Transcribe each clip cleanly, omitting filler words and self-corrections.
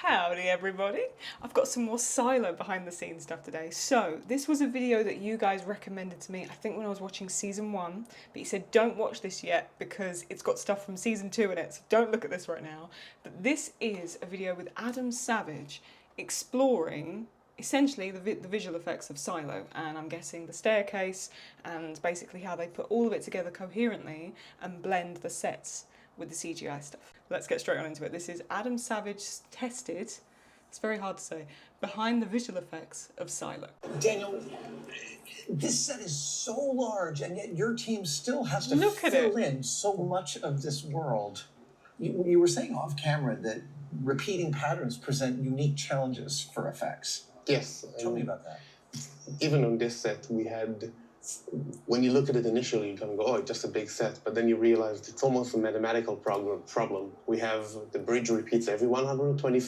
Howdy everybody! I've got some more Silo behind the scenes stuff today. So, this was a video that you guys recommended to me, I think when I was watching season 1, but you said don't watch this yet because it's got stuff from season 2 in it, so don't look at this right now. But this is a video with Adam Savage exploring essentially the visual effects of Silo, and I'm guessing the staircase and basically how they put all of it together coherently and blend the sets with the CGI stuff. Let's get straight on into it. This is Adam Savage tested, it's very hard to say, behind the visual effects of Silo. Daniel, this set is so large, and yet your team still has to fill in so much of this world. You were saying off camera that repeating patterns present unique challenges for effects. Yes. Tell me about that. Even on this set, we had, when you look at it initially, you kind of go, oh, it's just a big set. But then you realize it's almost a mathematical problem. We have the bridge repeats every 120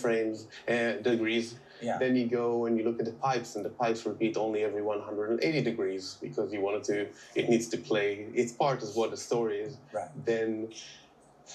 degrees. Yeah. Then you go and you look at the pipes, and the pipes repeat only every 180 degrees because it needs to play its part as what the story is. Right. Then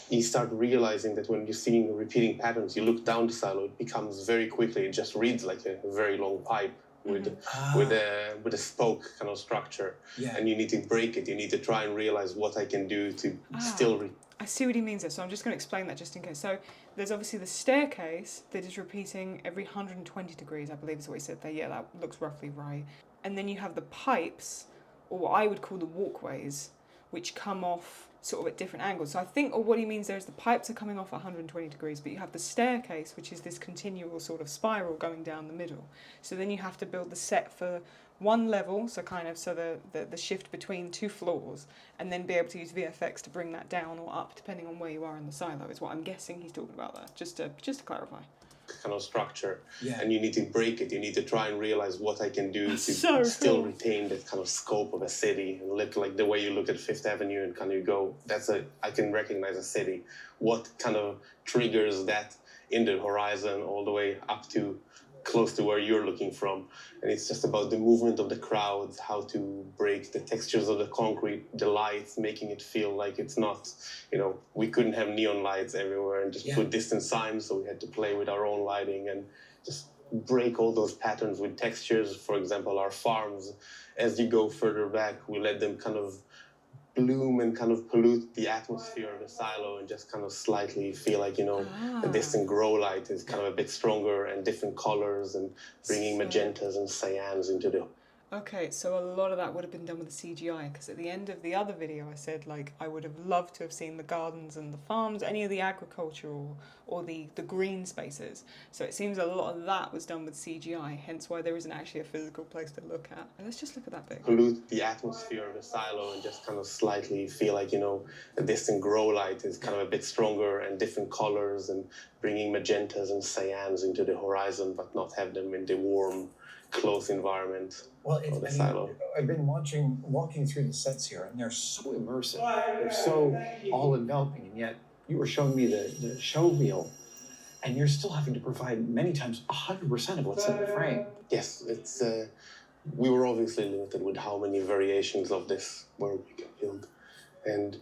you start realizing that when you're seeing repeating patterns, you look down the silo, it becomes very quickly, it just reads like a very long pipe with a spoke kind of structure. Yeah. And you need to break it. You need to try and realize what I can do to still I see what he means there, so I'm just going to explain that just in case. So there's obviously the staircase that is repeating every 120 degrees, I believe is what he said there. Yeah, that looks roughly right. And then you have the pipes, or what I would call the walkways, which come off sort of at different angles. So I think, or what he means there is the pipes are coming off at 120 degrees, but you have the staircase, which is this continual sort of spiral going down the middle. So then you have to build the set for one level, so kind of the shift between two floors, and then be able to use VFX to bring that down or up, depending on where you are in the silo, is what I'm guessing he's talking about there, just to clarify. Kind of structure. Yeah. And you need to break it. You need to try and realize what I can do still retain that kind of scope of a city, and look like the way you look at Fifth Avenue and kind of go, I can recognize a city. What kind of triggers that in the horizon all the way up to close to where you're looking from. And it's just about the movement of the crowds, how to break the textures of the concrete, the lights, making it feel like it's not, we couldn't have neon lights everywhere and just put distance signs, so we had to play with our own lighting and just break all those patterns with textures. For example, our farms, as you go further back, we let them kind of bloom and kind of pollute the atmosphere of the silo and just kind of slightly feel like, the distant grow light is kind of a bit stronger and different colors and bringing magentas and cyans into the... Okay, so a lot of that would have been done with the CGI, because at the end of the other video I said, I would have loved to have seen the gardens and the farms, any of the agriculture or the green spaces. So it seems a lot of that was done with CGI, hence why there isn't actually a physical place to look at. And let's just look at that bit. Pollute the atmosphere of the silo and just kind of slightly feel like, the distant grow light is kind of a bit stronger and different colors and bringing magentas and cyans into the horizon, but not have them in the warm, close environment. Well, I've been walking through the sets here, and they're so immersive. They're so all-enveloping, and yet you were showing me the show reel, and you're still having to provide many times 100% of what's in the frame. Yes, it's we were obviously limited with how many variations of this world we can build, and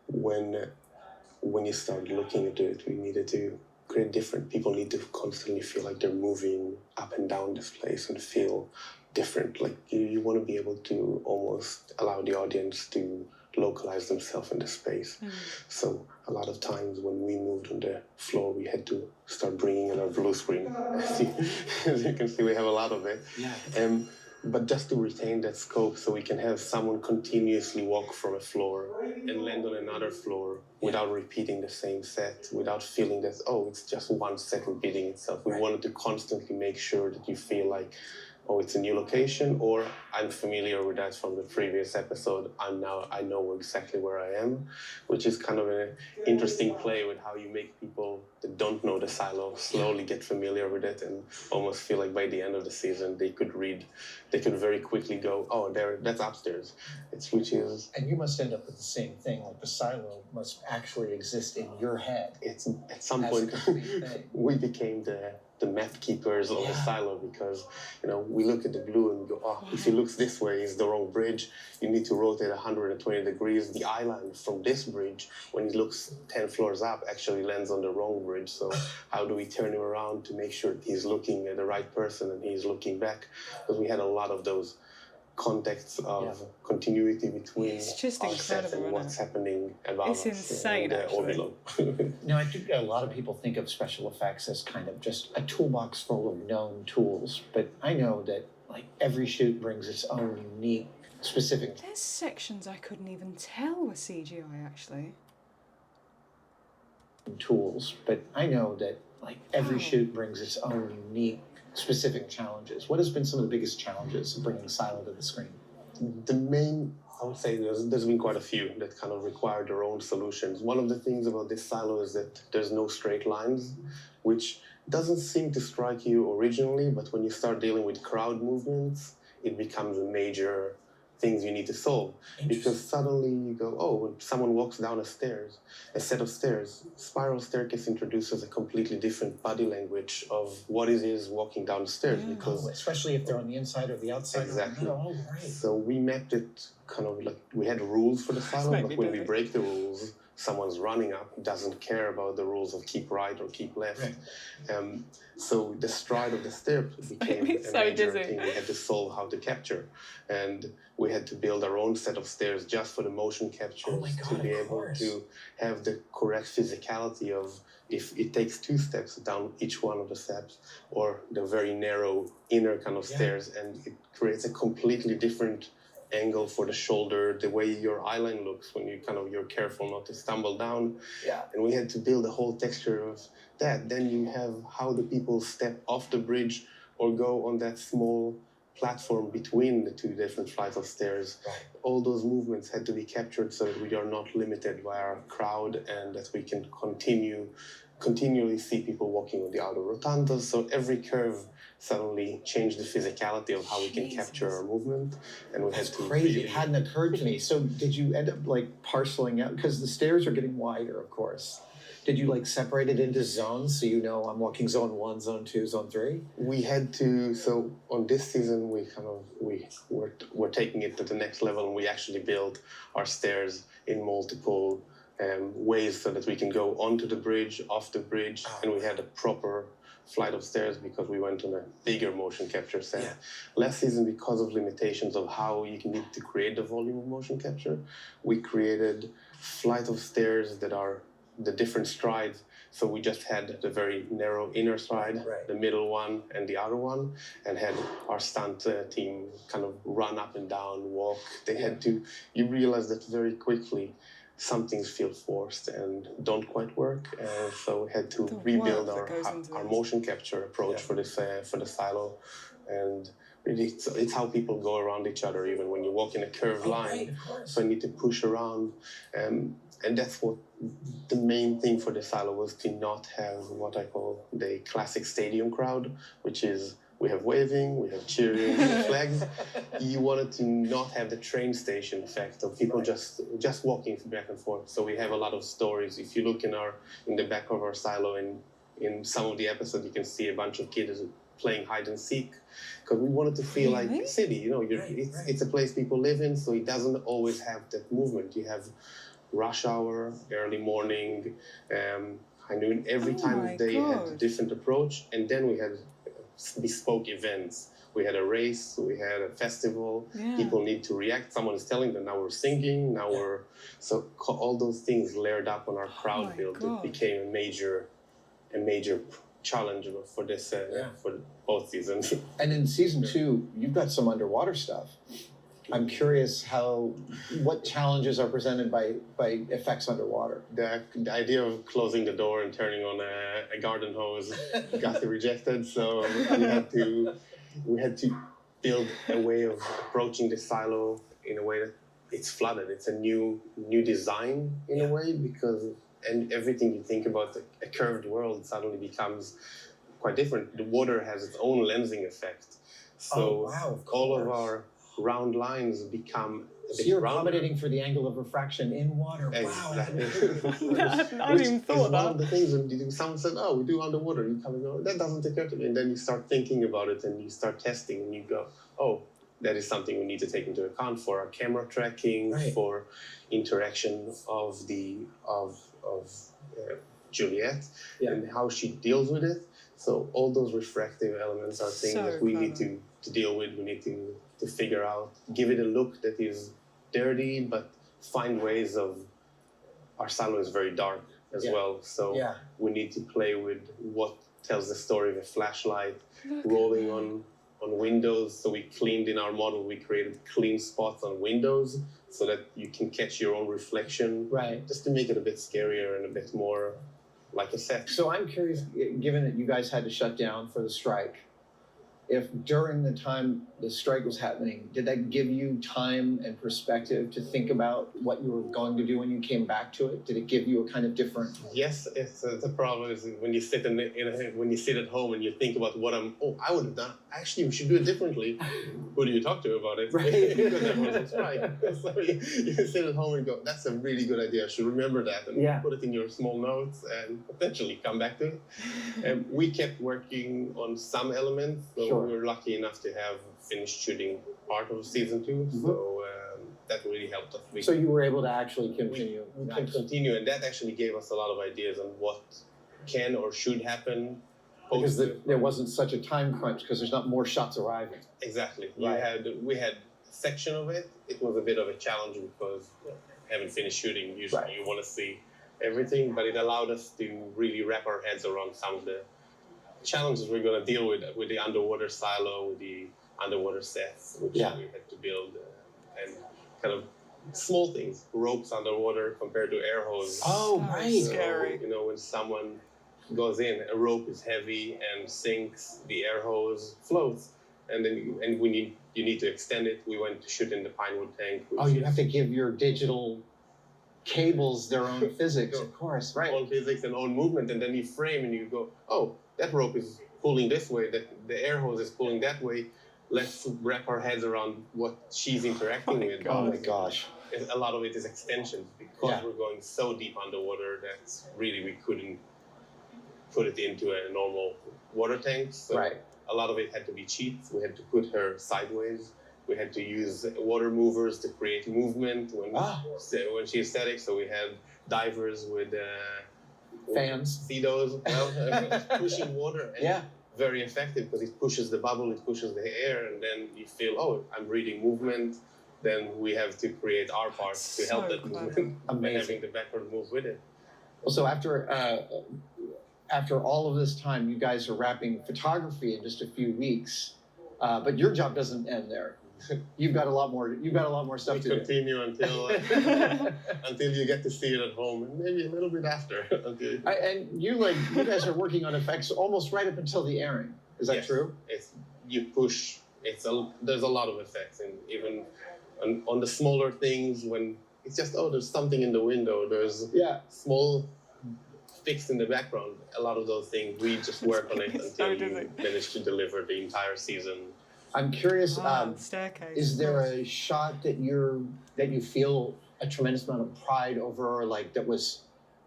when you start looking into it, we needed to create different. People need to constantly feel like they're moving up and down this place and feel different. Like you want to be able to almost allow the audience to localize themselves in the space. So a lot of times when we moved on the floor, we had to start bringing in our blue screen. As you can see, we have a lot of it. Yeah. But just to retain that scope, so we can have someone continuously walk from a floor and land on another floor without repeating the same set, without feeling that, it's just one set repeating itself. We wanted to constantly make sure that you feel like, it's a new location, or I'm familiar with that from the previous episode. I know exactly where I am, which is kind of an interesting play with how you make people that don't know the silo slowly get familiar with it and almost feel like by the end of the season they could very quickly go, that's upstairs. And you must end up with the same thing, like the silo must actually exist in your head. It's at some point we became the map keepers of the silo, because we look at the blue and we go, oh, if he looks this way, it's the wrong bridge. You need to rotate 120 degrees. The island from this bridge, when he looks 10 floors up, actually lands on the wrong bridge. So how do we turn him around to make sure he's looking at the right person and he's looking back? Because we had a lot of those contexts of continuity between our sets and what's happening above us. It's insane, or below. I think a lot of people think of special effects as kind of just a toolbox full of known tools, but I know that every shoot brings its own unique, specific... There's sections I couldn't even tell were CGI, actually. ...tools, but I know that every shoot brings its own unique, specific challenges. What has been some of the biggest challenges of bringing Silo to the screen? The main, I would say there's been quite a few that kind of require their own solutions. One of the things about this Silo is that there's no straight lines, which doesn't seem to strike you originally, but when you start dealing with crowd movements, it becomes a major things you need to solve. Because suddenly you go, oh, when someone walks down a set of stairs, spiral staircase introduces a completely different body language of what it is walking down the stairs. Because especially if they're on the inside or the outside. Exactly. Oh, right. So we mapped it kind of we had rules for the Silo, but when we break the rules, someone's running up, doesn't care about the rules of keep right or keep left. Right. So the stride of the stair became a major thing we had to solve how to capture. And we had to build our own set of stairs just for the motion captures to be able to have the correct physicality of if it takes 2 steps down each one of the steps, or the very narrow inner kind of stairs, and it creates a completely different angle for the shoulder, the way your eyeline looks when you're careful not to stumble down. And we had to build a whole texture of that. Then you have how the people step off the bridge or go on that small platform between the 2 different flights of stairs. All those movements had to be captured so that we are not limited by our crowd and that we can continually see people walking on the outer rotundas. So every curve suddenly changed the physicality of how we can capture our movement. And we had to crazy. It hadn't occurred to me. So did you end up parceling out? Because the stairs are getting wider, of course. Did you separate it into zones so I'm walking zone 1, zone 2, zone 3? We had to. So on this season, we're taking it to the next level, and we actually build our stairs in multiple ways so that we can go onto the bridge, off the bridge, and we had a proper flight of stairs because we went on a bigger motion capture set. Last season, because of limitations of how you need to create the volume of motion capture, we created flight of stairs that are the different strides. So we just had the very narrow inner stride, the middle one, and the outer one, and had our stunt team kind of run up and down, walk. They had to, you realize that very quickly, some things feel forced and don't quite work. And so we had to rebuild our motion capture approach for the Silo. And really, it's how people go around each other, even when you walk in a curved line. So you need to push around. And that's what the main thing for the Silo was, to not have what I call the classic stadium crowd, which is we have waving, we have cheering, we have flags. You wanted to not have the train station effect of people just walking back and forth. So we have a lot of stories. If you look in the back of our Silo, in some of the episodes, you can see a bunch of kids playing hide and seek, because we wanted to feel like a city. It's a place people live in, so it doesn't always have that movement. You have rush hour, early morning, high noon. Every time of day had a different approach, and then we had bespoke events. We had a race, we had a festival. People need to react. Someone is telling them, now we're singing, now we're... So all those things layered up on our crowd build. It became a major challenge for this for both seasons. And in season 2, you've got some underwater stuff. I'm curious what challenges are presented by effects underwater. The idea of closing the door and turning on a garden hose got rejected, so we had to build a way of approaching the Silo in a way that it's flooded. It's a new design in a way, and everything you think about a curved world suddenly becomes quite different. The water has its own lensing effect. So all of our round lines become So you're accommodating for the angle of refraction in water. Exactly. Wow. I hadn't even thought of that. One of the things when you do, someone said, "Oh, we do underwater." You kind of go, "That doesn't occur to me," and then you start thinking about it, and you start testing, and you go, "Oh, that is something we need to take into account for our camera tracking, right. for interaction of Juliet, yeah. and how she deals with it." So all those refractive elements are things that we need to deal with. We need to figure out, give it a look that is dirty, but find ways of. Our silo is very dark as well, so we need to play with what tells the story of a flashlight, rolling on windows. So we cleaned in our model, we created clean spots on windows so that you can catch your own reflection, just to make it a bit scarier and a bit more like a set. So I'm curious, given that you guys had to shut down for the strike, if during the time the strike was happening, did that give you time and perspective to think about what you were going to do when you came back to it? Did it give you a kind of different? Yes, it's the problem is when you sit when you sit at home and you think about what I would have done. Actually, we should do it differently. Who do you talk to about it? Right. Because everyone's on strike. So you sit at home and go, "That's a really good idea. I should remember that," and put it in your small notes and potentially come back to it. And we kept working on some elements. So we were lucky enough to have finished shooting part of season 2, so that really helped us. So you were able to actually continue. We could continue, and that actually gave us a lot of ideas on what can or should happen. Because there wasn't such a time crunch, because there's not more shots arriving. Exactly. We had a section of it. It was a bit of a challenge because having finished shooting, usually you want to see everything, but it allowed us to really wrap our heads around some of the challenges we're going to deal with the underwater silo, with the underwater sets, which we had to build, and kind of small things, ropes underwater compared to air hoses. Oh, right. So, scary. you know, when someone goes in, a rope is heavy and sinks, the air hose floats, and then you need to extend it. We went to shoot in the Pinewood tank. You have to give your digital cables their own physics, of course, right? Own physics and own movement, and then you frame and you go, "Oh, that rope is pulling this way, that the air hose is pulling that way. Let's wrap our heads around what she's interacting with." Oh my gosh. A lot of it is extensions because we're going so deep underwater that really we couldn't put it into a normal water tank. So a lot of it had to be cheap. We had to put her sideways. We had to use water movers to create movement when she's static. So we had divers with fans, Cedos, pushing water. And very effective because it pushes the bubble, it pushes the air, and then you feel, "Oh, I'm reading movement." Then we have to create our parts to help that movement. Amazing. Having the backward move with it. Well, so after all of this time, you guys are wrapping photography in just a few weeks, but your job doesn't end there. You've got a lot more stuff to do. Continue until until you get to see it at home, and maybe a little bit after. And you guys are working on effects almost right up until the airing. Is that true? There's a lot of effects, and even on the smaller things when it's just there's something in the window. There's small fixed in the background. A lot of those things we just work on it until you finish to deliver the entire season. I'm curious. Staircase. Is there a shot that you feel a tremendous amount of pride over, or that was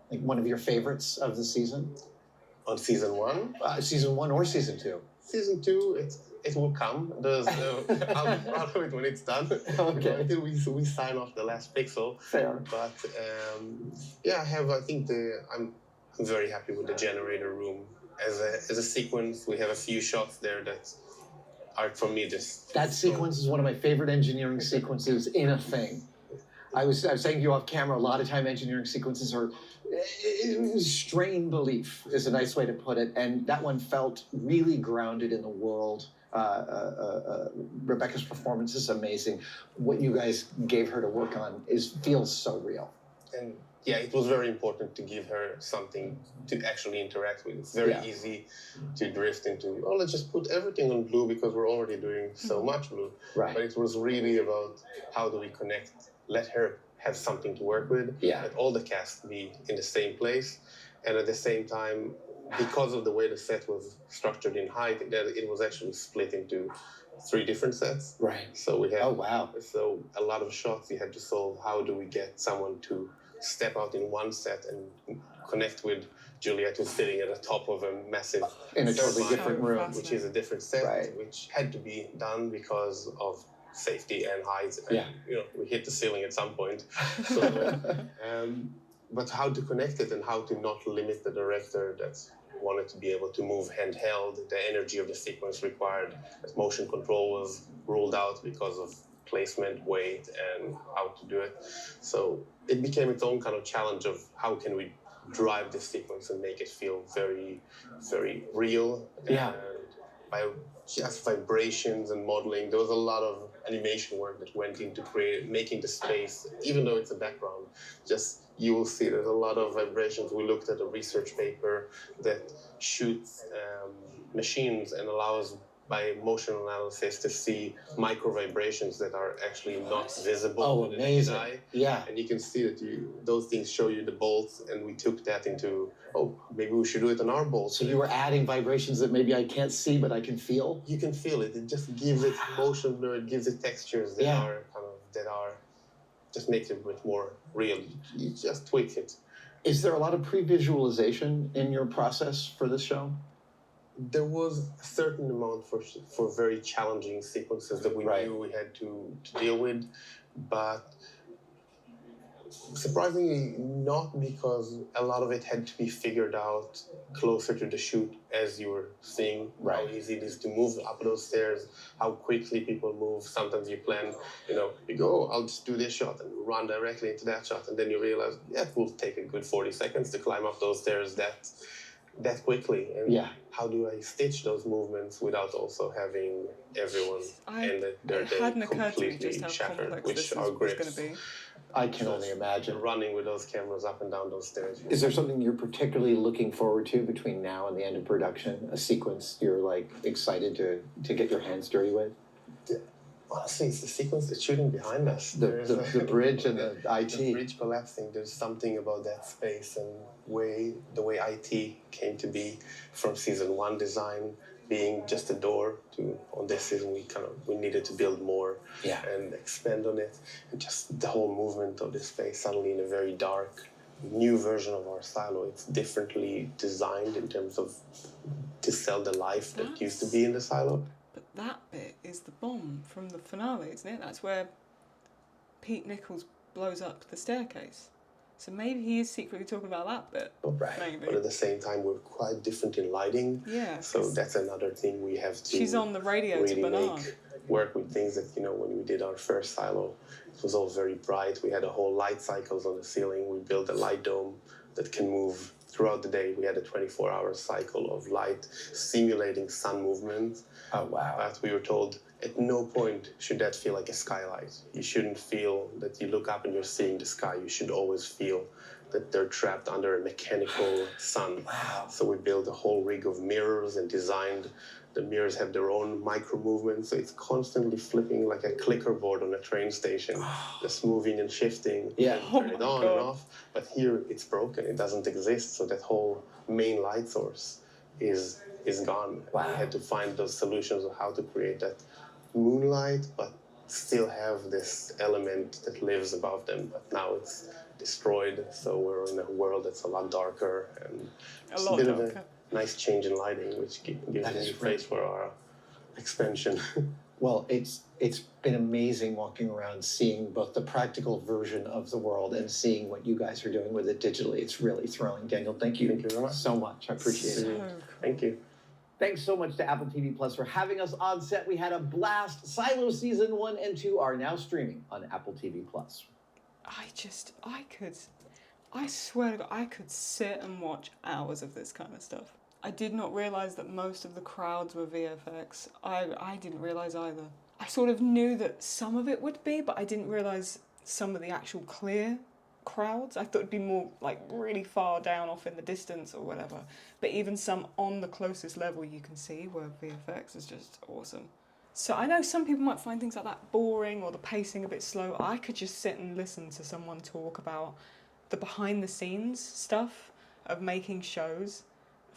one of your favorites of the season? On season 1? Season 1 or season 2? Season 2, it will come. I'll be proud of it when it's done. Okay. Until we sign off the last pixel. Fair. But I'm very happy with the generator room as a sequence. We have a few shots there that are, for me, that sequence is one of my favorite engineering sequences in a thing. I was saying to you off camera, a lot of time engineering sequences are strain belief is a nice way to put it, and that one felt really grounded in the world. Rebecca's performance is amazing. What you guys gave her to work on feels so real. And it was very important to give her something to actually interact with. It's very easy to drift into, let's just put everything on blue because we're already doing so much blue. Right. But it was really about how do we connect, let her have something to work with, let all the cast be in the same place, and at the same time, because of the way the set was structured in height, it was actually split into 3 different sets. Right. So we had. Oh, wow. So a lot of shots you had to solve. How do we get someone to step out in one set and connect with Juliet, who's sitting at the top of a massive in a totally turbine, different room, which is a different set, right. which had to be done because of safety and height. And, yeah. We hit the ceiling at some point. So, but how to connect it and how to not limit the director that's wanted to be able to move handheld. The energy of the sequence required that motion control was ruled out because of placement, weight, and how to do it. So it became its own kind of challenge of how can we drive this sequence and make it feel very, very real. Yeah. And by just vibrations and modeling, there was a lot of animation work that went into making the space, even though it's a background, just you will see there's a lot of vibrations. We looked at a research paper that shoots machines and allows by motion analysis to see micro vibrations that are actually not visible to the naked eye. Yeah. And you can see that those things show you the bolts, and we took that into, maybe we should do it on our bolts. So you were adding vibrations that maybe I can't see, but I can feel? You can feel it. It just gives it motion, or it gives it textures that are just makes it a bit more real. You just tweak it. Is there a lot of pre-visualization in your process for this show? There was a certain amount for very challenging sequences that we knew we had to deal with, but surprisingly not, because a lot of it had to be figured out closer to the shoot as you were seeing how easy it is to move up those stairs, how quickly people move. Sometimes you plan, you go, I'll just do this shot and run directly into that shot, and then you realize, it will take a good 40 seconds to climb up those stairs that quickly, and how do I stitch those movements without also having everyone and their day completely shattered, which our grips going to be. I can only imagine. Running with those cameras up and down those stairs. Is there something you're particularly looking forward to between now and the end of production? A sequence you're excited to get your hands dirty with? Honestly, it's the sequence that's shooting behind us. The bridge and the IT. The bridge collapsing. There's something about that space and the way IT came to be from season 1 design, being just a door to, on this season we needed to build more and expand on it. And just the whole movement of this space suddenly in a very dark, new version of our silo. It's differently designed in terms of to sell the life that used to be in the silo. But that bit is the bomb from the finale, isn't it? That's where Pete Nichols blows up the staircase. So maybe he is secretly talking about that bit. Right. Maybe. But at the same time, we're quite different in lighting. Yeah. So that's another thing we have to. She's on the radio really to Bernard. Work with things that, when we did our first silo, it was all very bright. We had a whole light cycles on the ceiling. We built a light dome that can move throughout the day. We had a 24-hour cycle of light simulating sun movement. Oh, wow. But we were told at no point should that feel like a skylight. You shouldn't feel that you look up and you're seeing the sky. You should always feel that they're trapped under a mechanical sun. Wow. So we built a whole rig of mirrors and designed. The mirrors have their own micro movements, so it's constantly flipping like a clicker board on a train station, just moving and shifting. Yeah. Turn it on and off. But here it's broken. It doesn't exist. So that whole main light source is gone. Wow. We had to find those solutions of how to create that moonlight, but still have this element that lives above them. But now it's destroyed, so we're in a world that's a lot darker and a bit of a nice change in lighting, which gives a new face for our expansion. Well, it's been amazing walking around, seeing both the practical version of the world and seeing what you guys are doing with it digitally. It's really thrilling. Daniel, thank you very much. So much. I appreciate it. Thank you. Thanks so much to Apple TV Plus for having us on set. We had a blast. Silo Season 1 and 2 are now streaming on Apple TV Plus. I swear to God, I could sit and watch hours of this kind of stuff. I did not realise that most of the crowds were VFX. I didn't realise either. I sort of knew that some of it would be, but I didn't realise some of the actual clear crowds. I thought it'd be more really far down off in the distance or whatever. But even some on the closest level you can see where VFX is just awesome. So I know some people might find things like that boring or the pacing a bit slow. I could just sit and listen to someone talk about the behind the scenes stuff of making shows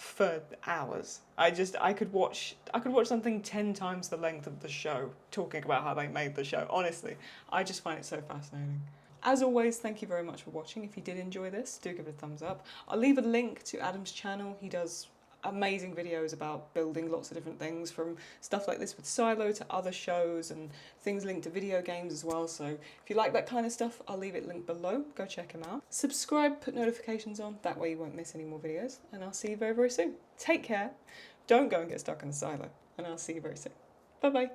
for hours. I could watch something 10 times the length of the show talking about how they made the show. Honestly, I just find it so fascinating. As always, thank you very much for watching. If you did enjoy this, do give it a thumbs up. I'll leave a link to Adam's channel. He does amazing videos about building lots of different things, from stuff like this with Silo to other shows and things linked to video games as well. So if you like that kind of stuff, I'll leave it linked below. Go check him out. Subscribe, put notifications on, that way you won't miss any more videos, and I'll see you very, very soon. Take care, don't go and get stuck in the silo, and I'll see you very soon. Bye bye.